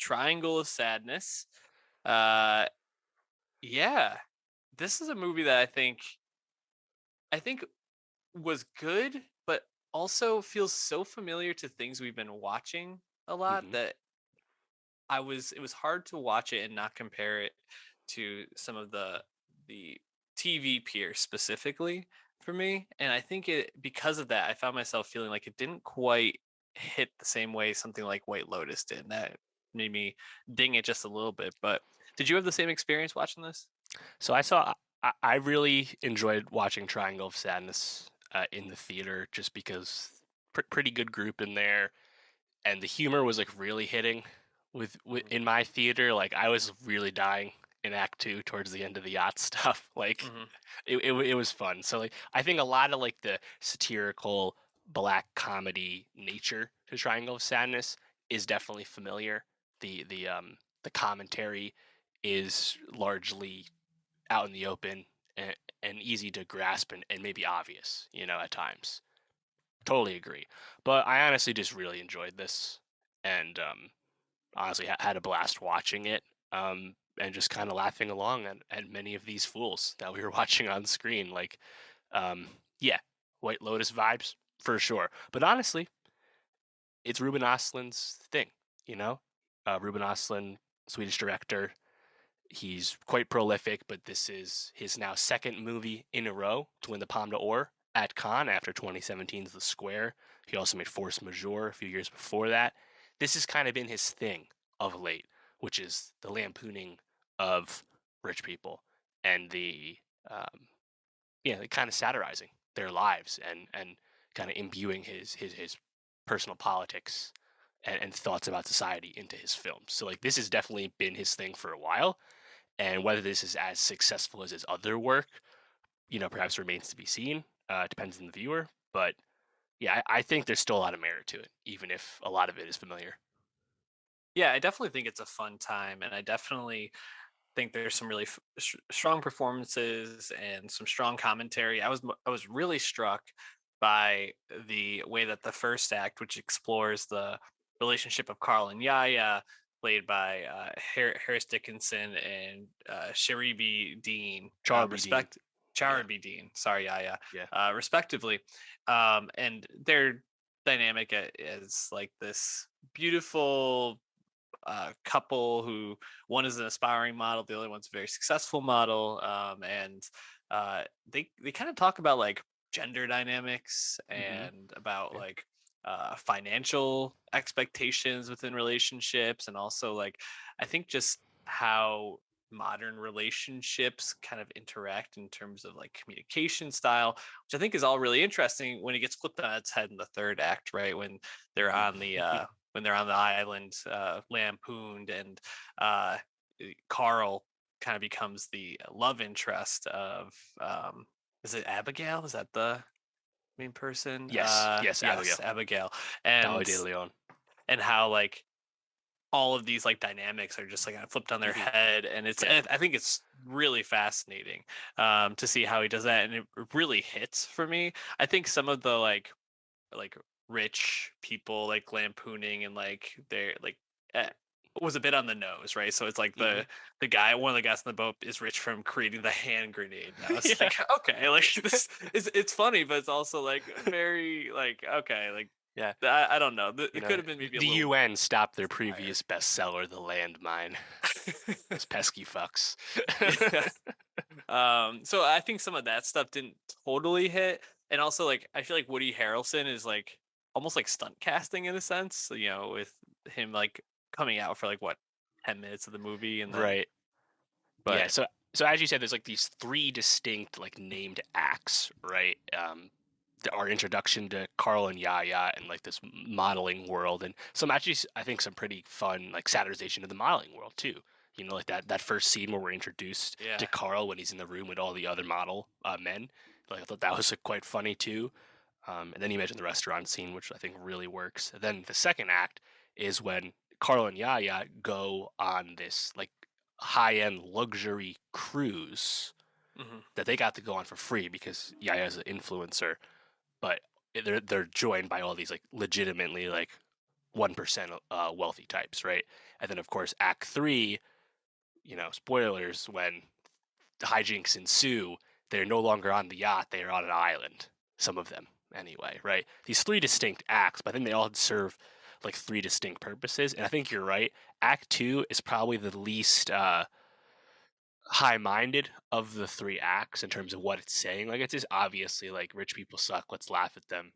Triangle of Sadness. Uh, yeah, this is a movie that I think was good, but also feels so familiar to things we've been watching a lot Hmm. that it was hard to watch it and not compare it to some of the TV peers specifically for me. And I think it because of that, I found myself feeling like it didn't quite hit the same way something like White Lotus did. That made me ding it just a little bit. But did you have the same experience watching this? So I really enjoyed watching Triangle of Sadness in the theater just because pretty good group in there, and the humor was like really hitting with Hmm. in my theater. Like I was really dying in Act Two towards the end of the yacht stuff. Like Hmm. it was fun. So like I think a lot of like the satirical black comedy nature to Triangle of Sadness is definitely familiar. The commentary is largely out in the open and easy to grasp and maybe obvious, at times. Totally agree. But I honestly just really enjoyed this and honestly had a blast watching it and just kind of laughing along at many of these fools that we were watching on screen. Like, um, yeah, White Lotus vibes for sure. But honestly, it's Ruben Östlund's thing, you know? Ruben Östlund, Swedish director, he's quite prolific, but this is his now second movie in a row to win the Palme d'Or at Cannes after 2017's The Square. He also made Force Majeure a few years before that. This has kind of been his thing of late, which is the lampooning of rich people and um, the kind of satirizing their lives and kind of imbuing his personal politics and thoughts about society into his films. So like this has definitely been his thing for a while, and whether this is as successful as his other work, perhaps remains to be seen. Depends on the viewer. But yeah, I think there's still a lot of merit to it, even if a lot of it is familiar. Yeah, I definitely think it's a fun time, and I definitely think there's some really strong performances and some strong commentary. I was really struck by the way that the first act, which explores the relationship of Carl and Yaya, played by Harris Dickinson and Sharibi Dean, Charlie Dean. respect Yeah. Charabi Dean, sorry Yaya, Yeah. respectively, and their dynamic is like this beautiful couple who one is an aspiring model, the other one's a very successful model, and they kind of talk about like gender dynamics Hmm. and about Yeah. like financial expectations within relationships, and also like I think just how modern relationships kind of interact in terms of like communication style, which I think is all really interesting when it gets flipped on its head in the third act, right? They're on the Hmm. when they're on the island, lampooned, and uh, Carl kind of becomes the love interest of is it Abigail? Is that the main person? Yes. Yes. Yes, Abigail. Abigail, Dolly and De Leon. how like all of these like dynamics are just like kind of flipped on their Hmm. head, and Yeah. I think it's really fascinating to see how he does that, and it really hits for me. I think some of the like rich people like lampooning and like they're like eh, was a bit on the nose, right? So it's like Hmm. the guy, one of the guys on the boat is rich from creating the hand grenade. And I was Yeah. like, okay, like this is it's funny, but it's also like very like okay, like Yeah. I don't know. You It know, could have been maybe a the little UN stopped their higher. previous bestseller, The Landmine. Those pesky fucks. Yeah. So I think some of that stuff didn't totally hit, and also like I feel like Woody Harrelson is like almost like stunt casting in a sense, with him like coming out for like what 10 minutes of the movie, and then Right. Yeah. but So as you said, there's like these three distinct like named acts, right? Our introduction to Carl and Yaya and like this modeling world, and some actually I think some pretty fun like satirization of the modeling world too. Like that first scene where we're introduced to yeah, Carl when he's in the room with all the other model men. Like I thought that was quite funny too. And then you mentioned the restaurant scene, which I think really works. And then the second act is when Carl and Yaya go on this like high-end luxury cruise hmm that they got to go on for free because Yaya's an influencer, but they're joined by all these like legitimately like 1% wealthy types, right? And then of course Act 3, spoilers, when the hijinks ensue, they're no longer on the yacht, they are on an island. Some of them, anyway, right? These three Mhm. distinct acts, but I think they all serve like three distinct purposes. And I think you're right. Act 2 is probably the least high minded of the three acts in terms of what it's saying. Like, it's just obviously like rich people suck, let's laugh at them.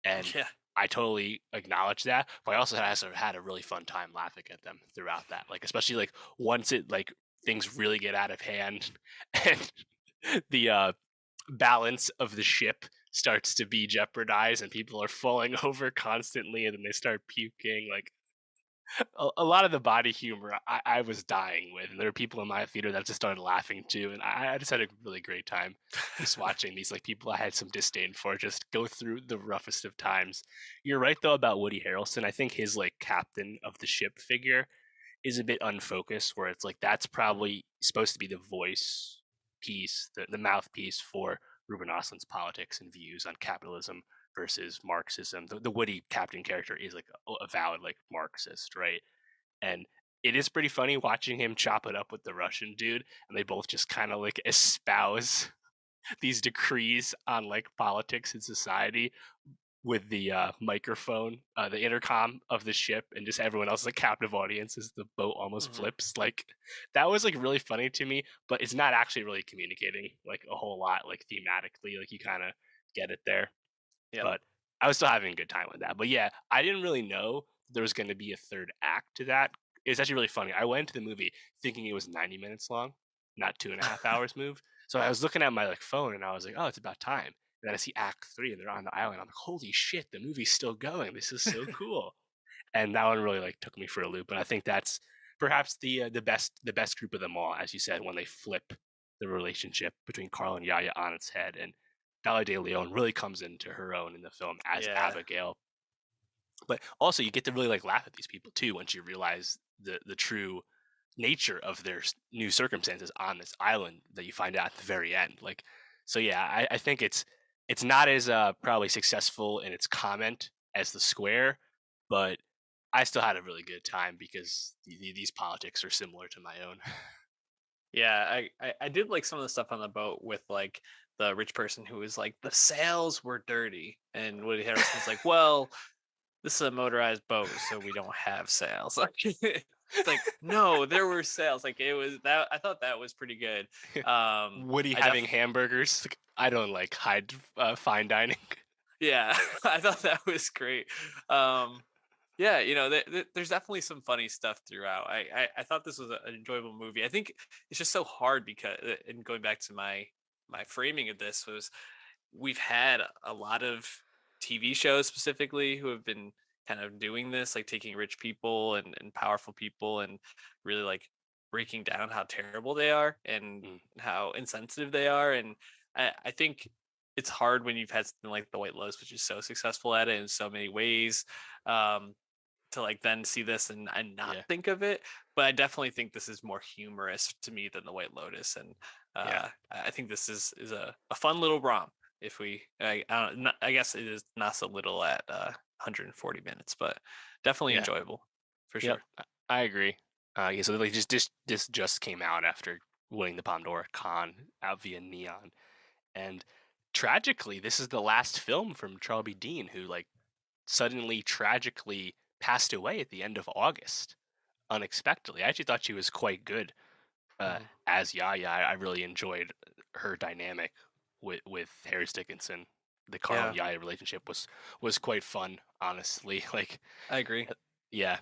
And Yeah. I totally acknowledge that, but I also had a really fun time laughing at them throughout that. Like, especially like once it like things really get out of hand and the balance of the ship starts to be jeopardized and people are falling over constantly and then they start puking. Like, a lot of the body humor I was dying with, and there were people in my theater that just started laughing too, and I just had a really great time just watching these like people I had some disdain for just go through the roughest of times. You're right though about Woody Harrelson. I think his like captain of the ship figure is a bit unfocused, where it's like that's probably supposed to be the voice piece, the mouthpiece for Ruben Ostlund's politics and views on capitalism versus Marxism. The Woody captain character is like a valid like Marxist, right? And it is pretty funny watching him chop it up with the Russian dude, and they both just kind of like espouse these decrees on like politics and society with the microphone, the intercom of the ship, and just everyone else is a captive audience as the boat almost Mhm. flips. Like, that was like really funny to me, but it's not actually really communicating like a whole lot, like thematically. Like, you kind of get it there, Yep. but I was still having a good time with that. But yeah, I didn't really know there was going to be a third act to that. It's actually really funny. I went to the movie thinking it was 90 minutes long, not 2.5 hours move. So I was looking at my like phone and I was like, oh, it's about time. And then I see Act 3 and they're on the island. I'm like, holy shit, the movie's still going. This is so cool. And that one really like took me for a loop. And I think that's perhaps the best group of them all, as you said, when they flip the relationship between Carl and Yaya on its head, and Dolly De Leon really comes into her own in the film as Yeah. Abigail. But also, you get to really like laugh at these people too once you realize the true nature of their new circumstances on this island that you find out at the very end. Like, so yeah, I think it's not as probably successful in its comment as the Square, but I still had a really good time because these politics are similar to my own. Yeah, I did like some of the stuff on the boat with like the rich person who was like the sails were dirty, and Woody Harrelson's like, well, this is a motorized boat, so we don't have sails. Like, it's like no, there were sails. Like it was that I thought that was pretty good. Woody I having def hamburgers. Like, I don't like hide fine dining. Yeah, I thought that was great. Um, Yeah, there's definitely some funny stuff throughout. I thought this was an enjoyable movie. I think it's just so hard because, and going back to my framing of this was, we've had a lot of TV shows specifically who have been kind of doing this, like taking rich people and powerful people and really like breaking down how terrible they are and Mm, how insensitive they are. And I think it's hard when you've had something like The White Lotus, which is so successful at it in so many ways. Um, to like then see this and not yeah, think of it. But I definitely think this is more humorous to me than the White Lotus, and yeah, I think this is a fun little romp. If we, I guess it is not so little at 140 minutes, but definitely yeah. enjoyable for Yep, sure. I agree. Yeah, so like this just came out after winning the Palme d'Or at Cannes out via Neon, and tragically, this is the last film from Charlie B. Dean, who like suddenly tragically passed away at the end of August unexpectedly. I actually thought she was quite good Mhm. as Yaya. I really enjoyed her dynamic with Harris Dickinson. The Carl and Yeah, Yaya relationship was quite fun, honestly. Like, I agree. yeah,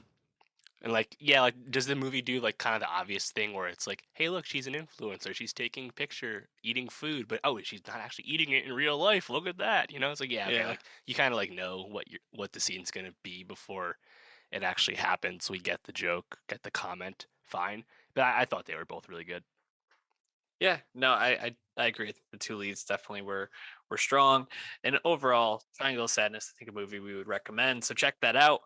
and like, yeah, like, does the movie do like kind of the obvious thing where it's like, hey, look, she's an influencer, she's taking a picture, eating food, but oh, she's not actually eating it in real life. Look at that, It's like, yeah, okay, Yeah. like you kind of like know what the scene's gonna be before it actually happens. We get the joke, get the comment, fine. But I thought they were both really good. Yeah, no, I agree. The two leads definitely were strong, and overall, Triangle of Sadness, I think a movie we would recommend. So check that out.